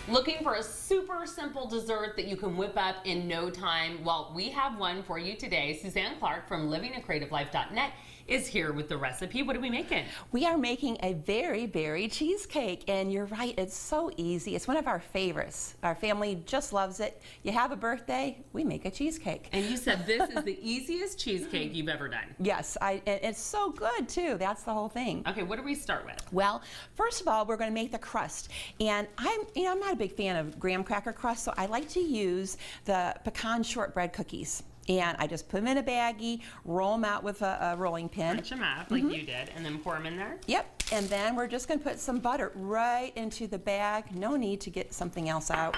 Looking for a super simple dessert that you can whip up in no time? Well, we have one for you today. Suzanne Clark from livingacreativelife.net is here with the recipe. What are we making? We are making a very berry cheesecake, and you're right, it's so easy. It's one of our favorites. Our family just loves it. You have a birthday, we make a cheesecake. And you said this is the easiest cheesecake you've ever done. Yes, and it's so good too. That's the whole thing. Okay, what do we start with? Well, first of all, we're going to make the crust, and I'm not a big fan of graham cracker crust, so I like to use the pecan shortbread cookies. And I just put them in a baggie, roll them out with a rolling pin. Crunch them up like you did, and then pour them in there? Yep, and then we're just going to put some butter right into the bag. No need to get something else out.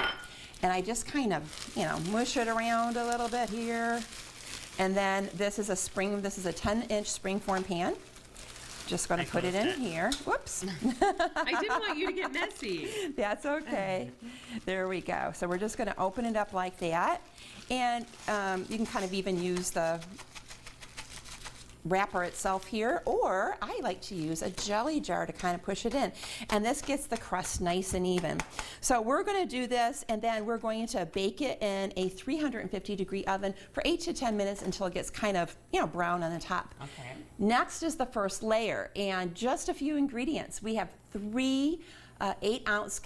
And I just kind of, mush it around a little bit here. And then this is a 10-inch springform pan. Just going to put it in here. Whoops. I didn't want you to get messy. That's okay. There we go. So we're just going to open it up like that. And you can kind of even use the wrapper itself here, or I like to use a jelly jar to kind of push it in. And this gets the crust nice and even. So we're going to do this, and then we're going to bake it in a 350-degree oven for 8 to 10 minutes until it gets kind of, brown on the top. Okay. Next is the first layer, and just a few ingredients. We have 3 8-ounce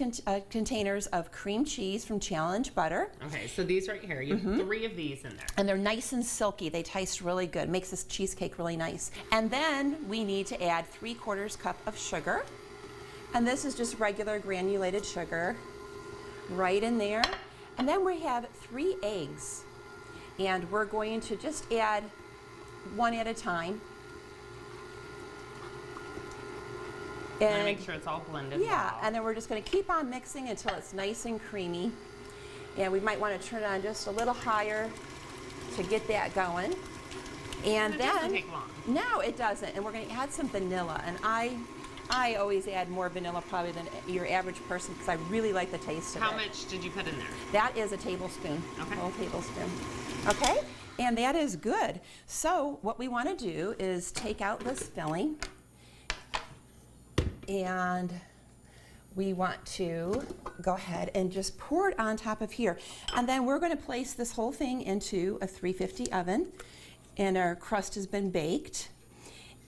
containers of cream cheese from Challenge Butter. Okay, so these right here, you have 3 of these in there. And they're nice and silky. They taste really good. Makes this cheesecake really nice. And then we need to add 3/4 cup of sugar. And this is just regular granulated sugar right in there. And then we have 3 eggs. And we're going to just add 1 at a time. And want to make sure it's all blended. Yeah, and then we're just going to keep on mixing until it's nice and creamy. And we might want to turn it on just a little higher to get that going. And it then doesn't take long. No, it doesn't. And we're going to add some vanilla. And I always add more vanilla probably than your average person because I really like the taste of it. How much did you put in there? That is a tablespoon. Okay. A whole tablespoon. Okay? And that is good. So what we want to do is take out this filling. And we want to go ahead and just pour it on top of here. And then we're going to place this whole thing into a 350 oven. And our crust has been baked.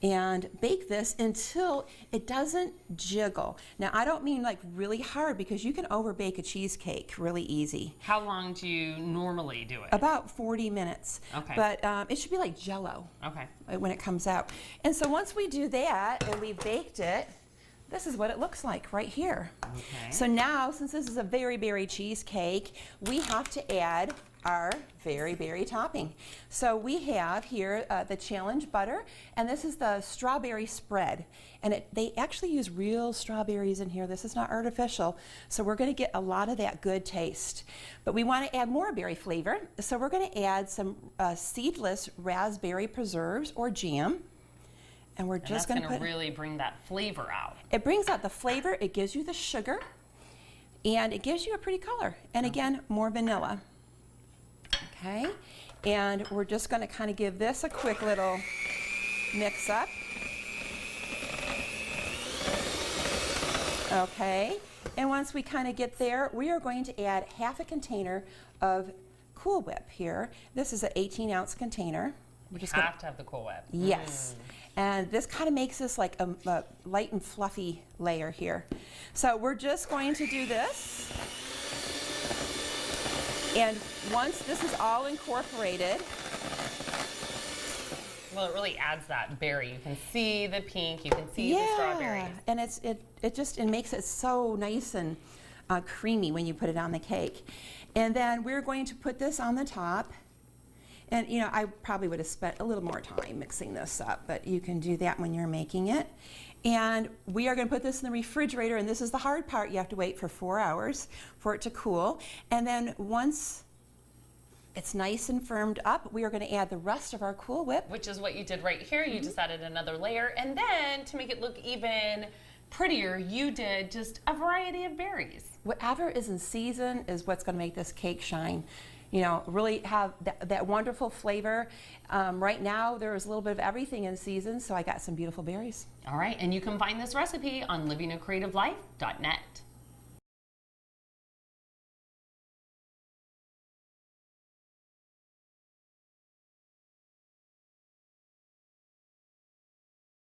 And bake this until it doesn't jiggle. Now, I don't mean like really hard because you can overbake a cheesecake really easy. How long do you normally do it? About 40 minutes. Okay. But it should be like Jell-O. Okay. When it comes out. And so once we do that and we've baked it, this is what it looks like right here. Okay. So now, since this is a very berry cheesecake, we have to add our very berry topping. So we have here the Challenge Butter, and this is the strawberry spread. And they actually use real strawberries in here. This is not artificial. So we're going to get a lot of that good taste. But we want to add more berry flavor. So we're going to add some seedless raspberry preserves or jam. And we're just going to really bring that flavor out. It brings out the flavor, it gives you the sugar, and it gives you a pretty color. And again, more vanilla. Okay, and we're just going to kind of give this a quick little mix up. Okay, and once we kind of get there, we are going to add half a container of Cool Whip here. This is an 18-ounce container. We just have to have the Cool Whip. Yes. And this kind of makes this like a light and fluffy layer here. So we're just going to do this. And once this is all incorporated. Well, it really adds that berry. You can see the pink, you can see the strawberries. And it makes it so nice and creamy when you put it on the cake. And then we're going to put this on the top. And I probably would have spent a little more time mixing this up, but you can do that when you're making it. And we are going to put this in the refrigerator, and this is the hard part. You have to wait for 4 hours for it to cool. And then once it's nice and firmed up, we are going to add the rest of our Cool Whip. Which is what you did right here. You just added another layer. And then to make it look even prettier, you did just a variety of berries. Whatever is in season is what's going to make this cake shine. Really have that wonderful flavor. Right now, there is a little bit of everything in season, so I got some beautiful berries. All right, and you can find this recipe on livingacreativelife.net.